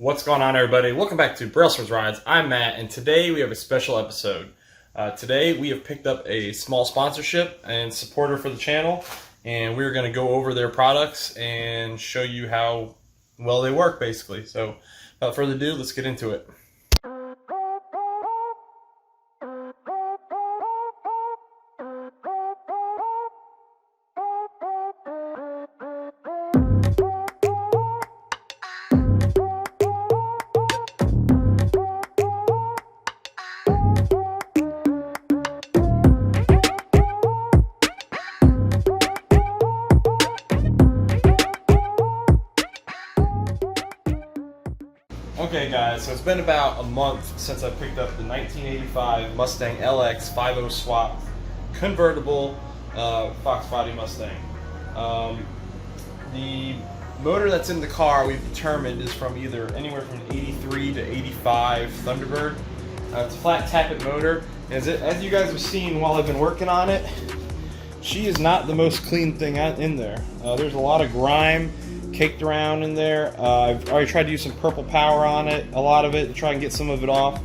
What's going on, everybody? Welcome back to Brailsford's Rides. I'm Matt, and today we have a special episode. Today we have picked up a small sponsorship and supporter for the channel, and we're going to go over their products and show you how well they work, basically. So, without further ado, let's get into it. Okay guys, so it's been about a month since I picked up the 1985 Mustang LX 5.0 swap convertible Fox body Mustang. The motor that's in the car we've determined is from either anywhere from 83 to 85 Thunderbird. It's a flat tappet motor. As you guys have seen while I've been working on it, she is not the most clean thing in there. There's a lot of grime caked around in there. I've already tried to use some purple power on it, a lot of it, to try and get some of it off.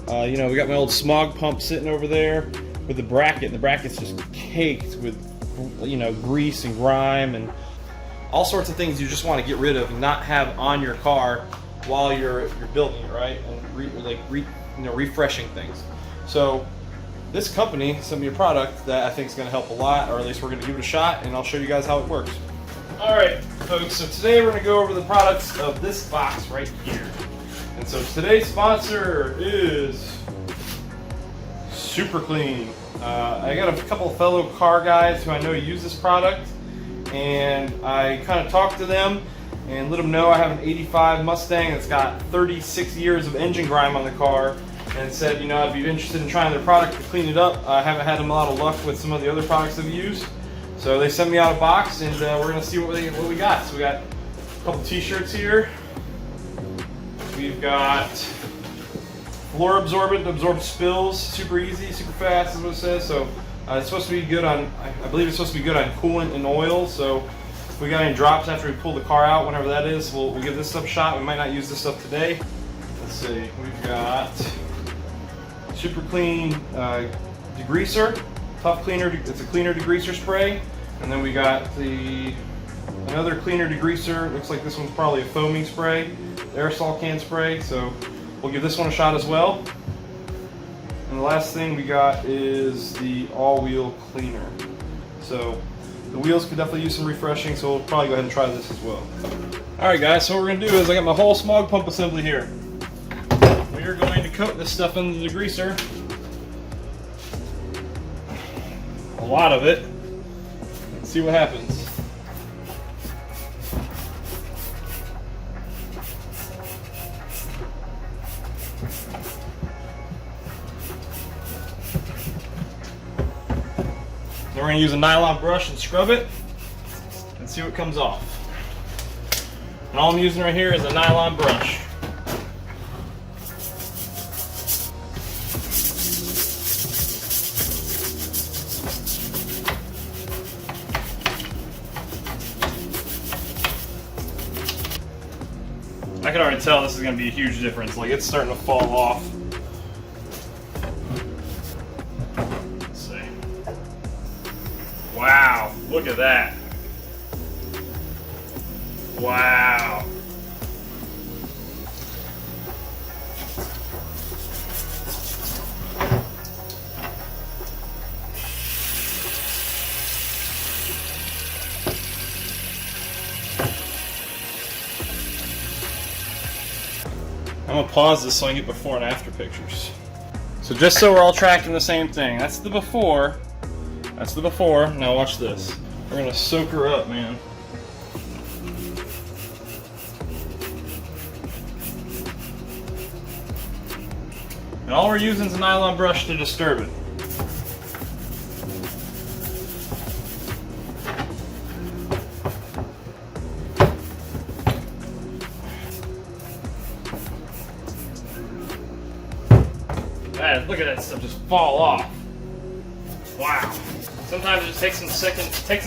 We got my old smog pump sitting over there with the bracket, and the bracket's just caked with, grease and grime and all sorts of things you just want to get rid of and not have on your car while you're building it, right? And refreshing things. So this company sent me a product that I think is going to help a lot, or at least we're going to give it a shot, and I'll show you guys how it works. Alright folks, so today we're going to go over the products of this box right here. And so today's sponsor is Super Clean. I got a couple of fellow car guys who I know use this product, and I kind of talked to them and let them know I have an 85 Mustang that's got 36 years of engine grime on the car, and said, I'd be interested in trying their product to clean it up. I haven't had a lot of luck with some of the other products I've used. So they sent me out a box, and we're going to see what we got. So we got a couple t-shirts here. We've got floor absorbent, absorbs spills, super easy, super fast is what it says. So it's supposed to be good on, I believe it's supposed to be good on coolant and oil. So if we got any drops after we pull the car out, whenever that is, we'll give this stuff a shot. We might not use this stuff today. Let's see, we've got Super Clean Degreaser. Tough cleaner, it's a cleaner degreaser spray. And then we got another cleaner degreaser. Looks like this one's probably a foaming spray, aerosol can spray. So we'll give this one a shot as well. And the last thing we got is the all-wheel cleaner. So the wheels could definitely use some refreshing, so we'll probably go ahead and try this as well. Alright guys, so what we're going to do is I got my whole smog pump assembly here. We are going to coat this stuff in the degreaser. A lot of it. Let's see what happens. Then we're going to use a nylon brush and scrub it and see what comes off. And all I'm using right here is a nylon brush. I can already tell this is going to be a huge difference. Like, it's starting to fall off. Let's see. Wow, look at that. Wow. I'm going to pause this so I can get before and after pictures. So just so we're all tracking the same thing. That's the before. That's the before. Now watch this. We're going to soak her up, man. And all we're using is a nylon brush to disturb it. Look at that stuff just fall off. Wow. Sometimes it just takes it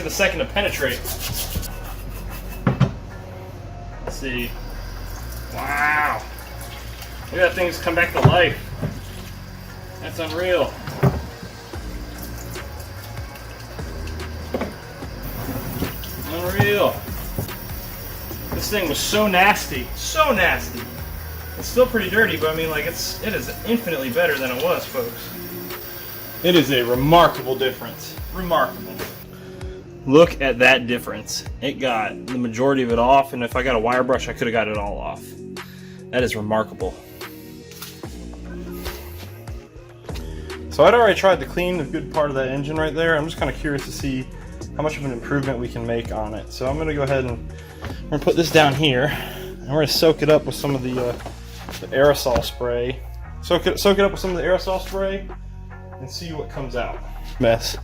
a second to penetrate. Let's see. Wow. Look at that thing's come back to life. That's unreal. Unreal. This thing was so nasty. So nasty. It's still pretty dirty, but I mean, like, it is infinitely better than it was, folks. It is a remarkable difference. Remarkable. Look at that difference. It got the majority of it off, and if I got a wire brush, I could have got it all off. That is remarkable. So I'd already tried to clean a good part of that engine right there. I'm just kind of curious to see how much of an improvement we can make on it. So I'm going to go ahead and we're going to put this down here, and we're going to soak it up with some of the aerosol spray. Soak it up with some of the aerosol spray and see what comes out. Mess.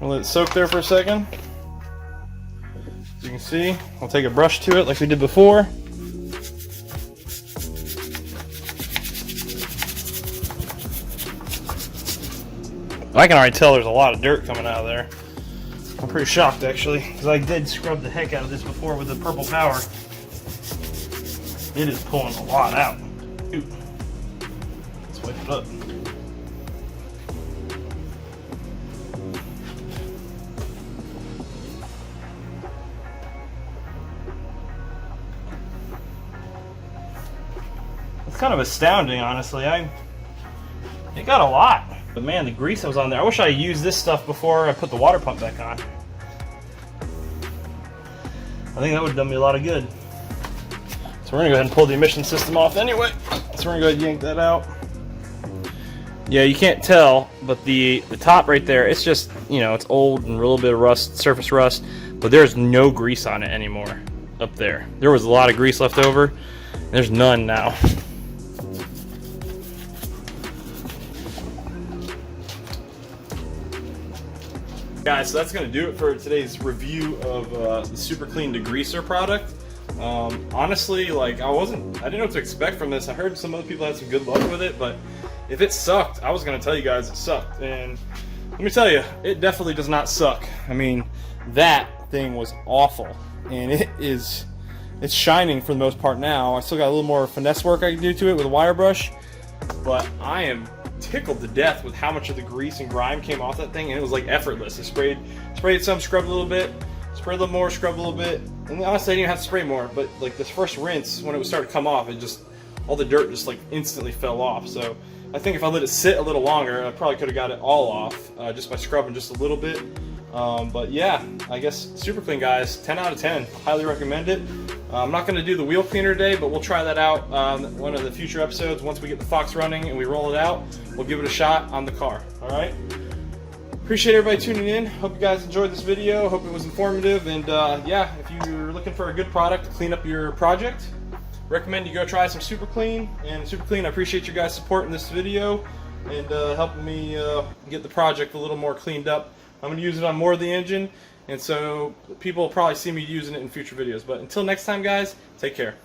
I'll let it soak there for a second. As you can see, I'll take a brush to it like we did before. I can already tell there's a lot of dirt coming out of there. I'm pretty shocked actually, because I did scrub the heck out of this before with the purple power. It is pulling a lot out. Ooh. Let's wipe it up. It's kind of astounding, honestly. It got a lot. But man, the grease that was on there. I wish I used this stuff before I put the water pump back on. I think that would have done me a lot of good. So we're gonna go ahead and pull the emission system off anyway. So we're gonna go ahead and yank that out. Yeah, you can't tell, but the top right there, it's just, you know, it's old and a little bit of rust, surface rust, but there's no grease on it anymore up there. There was a lot of grease left over. There's none now. Guys, so that's going to do it for today's review of the Super Clean Degreaser product. Honestly, like, I didn't know what to expect from this. I heard some other people had some good luck with it, but if it sucked, I was going to tell you guys it sucked. And let me tell you, it definitely does not suck. I mean, that thing was awful, and it's shining for the most part now. I still got a little more finesse work I can do to it with a wire brush, but I am tickled to death with how much of the grease and grime came off that thing, and it was like effortless. I sprayed some, scrubbed a little bit, sprayed a little more, scrubbed a little bit, and honestly I didn't even have to spray more, but like this first rinse, when it would start to come off, it just, all the dirt just like instantly fell off. So I think if I let it sit a little longer, I probably could have got it all off just by scrubbing just a little bit. But yeah, I guess Super Clean, guys, 10 out of 10. Highly recommend it. I'm not going to do the wheel cleaner today, but we'll try that out one of the future episodes. Once we get the Fox running and we roll it out, we'll give it a shot on the car. All right? Appreciate everybody tuning in. Hope you guys enjoyed this video. Hope it was informative. And yeah, if you're looking for a good product to clean up your project, recommend you go try some Super Clean. And Super Clean, I appreciate you guys supporting this video and helping me get the project a little more cleaned up. I'm going to use it on more of the engine, and so people will probably see me using it in future videos. But until next time, guys, take care.